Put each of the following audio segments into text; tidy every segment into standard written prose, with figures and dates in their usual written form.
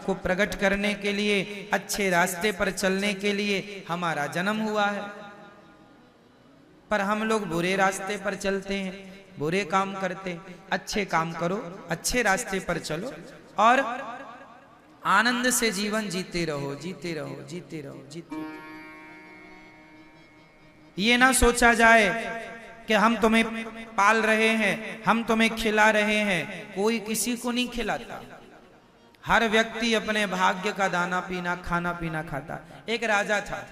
को प्रकट करने के लिए, अच्छे रास्ते पर चलने के लिए हमारा जन्म हुआ है। पर हम लोग बुरे रास्ते पर चलते हैं, बुरे काम करते। अच्छे काम करो, अच्छे रास्ते पर चलो और आनंद से जीवन जीते रहो, जीते रहो, जीते रहो, जीते रहो। ये ना सोचा जाए कि हम तुम्हें पाल रहे हैं, हम तुम्हें खिला रहे हैं। कोई किसी को नहीं खिलाता। हर व्यक्ति अपने भाग्य का दाना पीना, खाना पीना खाता। एक राजा था,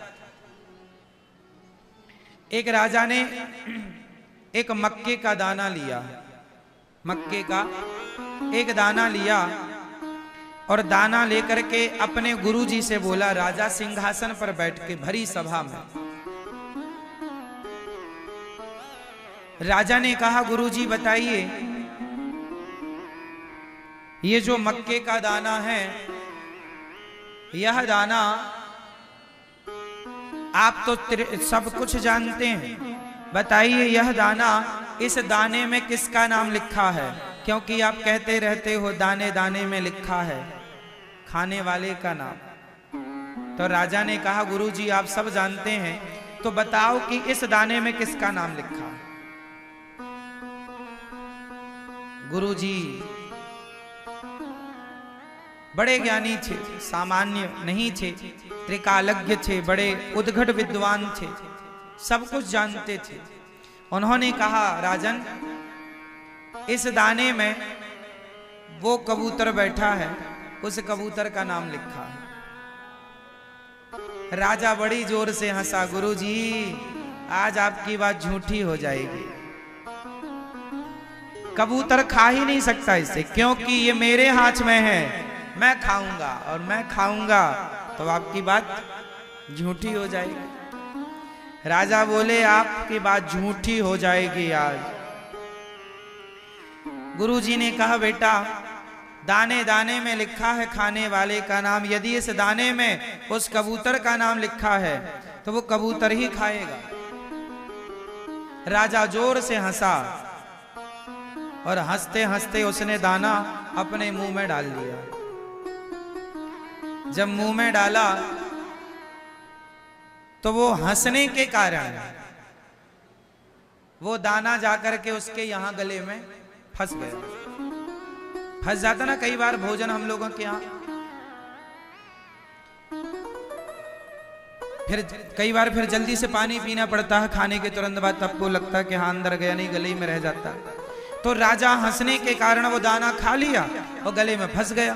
एक राजा ने एक मक्के का दाना लिया, मक्के का एक दाना लिया और दाना लेकर के अपने गुरुजी से बोला। राजा सिंहासन पर बैठ के भरी सभा में राजा ने कहा, गुरुजी बताइए, ये जो मक्के का दाना है, यह दाना आप तो सब कुछ जानते हैं, बताइए यह दाना, इस दाने में किसका नाम लिखा है? क्योंकि आप कहते रहते हो दाने दाने में लिखा है खाने वाले का नाम। तो राजा ने कहा, गुरुजी आप सब जानते हैं, तो बताओ कि इस दाने में किसका नाम लिखा है? गुरुजी बड़े ज्ञानी थे, सामान्य नहीं थे, त्रिकालज्ञ थे, बड़े उद्घट विद्वान थे, सब कुछ जानते थे। उन्होंने कहा, राजन, इस दाने में वो कबूतर बैठा है, उस कबूतर का नाम लिखा है। राजा बड़ी जोर से हंसा, गुरुजी आज आपकी बात झूठी हो जाएगी, कबूतर खा ही नहीं सकता इसे, क्योंकि ये मेरे हाथ में है, मैं खाऊंगा और मैं खाऊंगा तो आपकी बात झूठी हो जाएगी। राजा बोले, आपकी बात झूठी हो जाएगी आज। गुरुजी ने कहा, बेटा दाने दाने में लिखा है खाने वाले का नाम, यदि इस दाने में उस कबूतर का नाम लिखा है तो वो कबूतर ही खाएगा। राजा जोर से हंसा और हंसते हंसते उसने दाना अपने मुंह में डाल दिया। जब मुंह में डाला तो वो हंसने के कारण वो दाना जाकर के उसके यहां गले में फंस गया। फंस जाता ना कई बार भोजन हम लोगों के यहां, फिर कई बार फिर जल्दी से पानी पीना पड़ता है खाने के तुरंत बाद, तब को लगता है कि हाँ अंदर गया नहीं, गले में रह जाता। तो राजा हंसने के कारण वो दाना खा लिया और गले में फंस गया।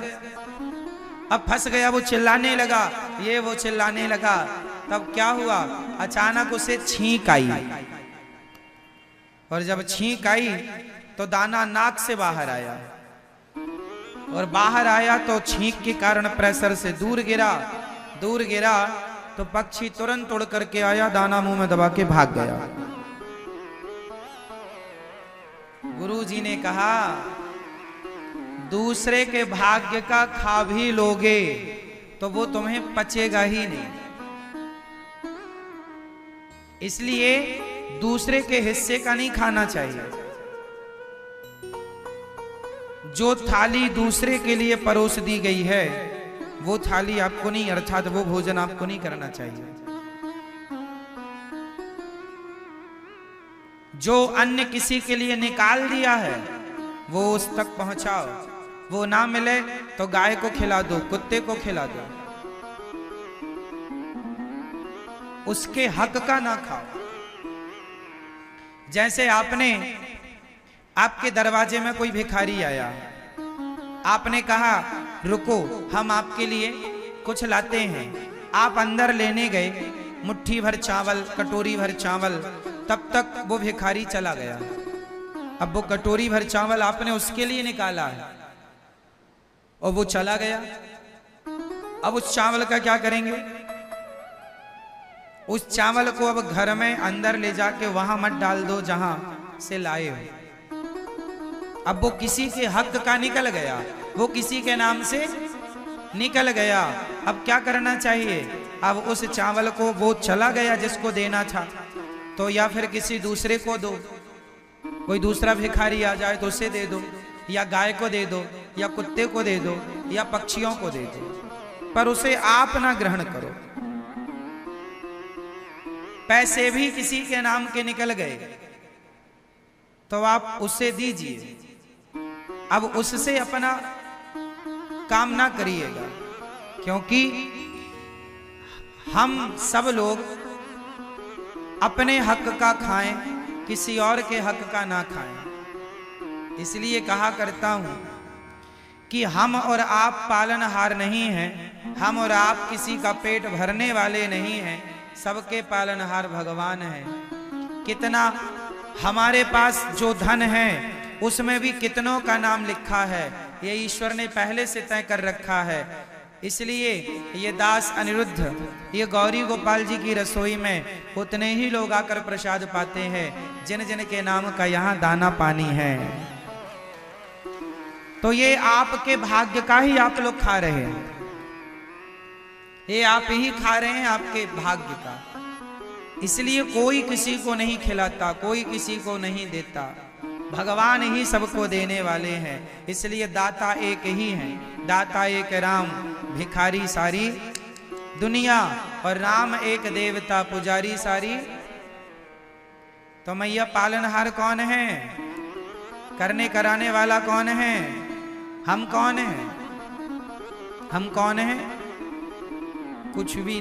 अब फंस गया, वो चिल्लाने लगा, ये वो चिल्लाने लगा। तब क्या हुआ, अचानक उसे छींक आई और जब छींक आई तो दाना नाक से बाहर आया और बाहर आया तो छींक के कारण प्रेशर से दूर गिरा। दूर गिरा तो पक्षी तुरंत उड़ करके आया, दाना मुंह में दबा के भाग गया। गुरुजी ने कहा, दूसरे के भाग्य का खा भी लोगे तो वो तुम्हें पचेगा ही नहीं, इसलिए दूसरे के हिस्से का नहीं खाना चाहिए। जो थाली दूसरे के लिए परोस दी गई है वो थाली आपको नहीं, अर्थात वो भोजन आपको नहीं करना चाहिए। जो अन्न किसी के लिए निकाल दिया है वो उस तक पहुंचाओ, वो ना मिले तो गाय को खिला दो, कुत्ते को खिला दो, उसके हक का ना खाओ। जैसे आपके दरवाजे में कोई भिखारी आया, आपने कहा रुको हम आपके लिए कुछ लाते हैं, आप अंदर लेने गए मुट्ठी भर चावल, कटोरी भर चावल, तब तक वो भिखारी चला गया। अब वो कटोरी भर चावल आपने उसके लिए निकाला है और वो चला गया। अब उस चावल का क्या करेंगे? उस चावल को अब घर में अंदर ले जाके वहां मत डाल दो जहां से लाए हो। अब वो किसी के हक का निकल गया, वो किसी के नाम से निकल गया। अब क्या करना चाहिए? अब उस चावल को वो चला गया जिसको देना था, तो या फिर किसी दूसरे को दो, कोई दूसरा भिखारी आ जाए तो उसे दे दो, या गाय को दे दो, या कुत्ते को दे दो, या पक्षियों को दे दो, पर उसे आप ना ग्रहण करो। पैसे भी किसी के नाम के निकल गए तो आप उससे दीजिए, अब उससे अपना काम ना करिएगा, क्योंकि हम सब लोग अपने हक का खाएं, किसी और के हक का ना खाएं। इसलिए कहा करता हूं कि हम और आप पालनहार नहीं हैं, हम और आप किसी का पेट भरने वाले नहीं हैं, सबके पालनहार भगवान हैं। कितना हमारे पास जो धन है उसमें भी कितनों का नाम लिखा है, ये ईश्वर ने पहले से तय कर रखा है। इसलिए ये दास अनिरुद्ध, ये गौरी गोपाल जी की रसोई में उतने ही लोग आकर प्रसाद पाते हैं जिन जिन के नाम का यहाँ दाना पानी है। तो ये आपके भाग्य का ही आप लोग खा रहे हैं, ये आप ही खा रहे हैं आपके भाग्य का। इसलिए कोई किसी को नहीं खिलाता, कोई किसी को नहीं देता, भगवान ही सबको देने वाले हैं। इसलिए दाता एक ही है, दाता एक राम, भिखारी सारी दुनिया, और राम एक देवता, पुजारी सारी। तो मैया पालनहार कौन है, करने कराने वाला कौन है, हम कौन हैं, हम कौन हैं, कुछ भी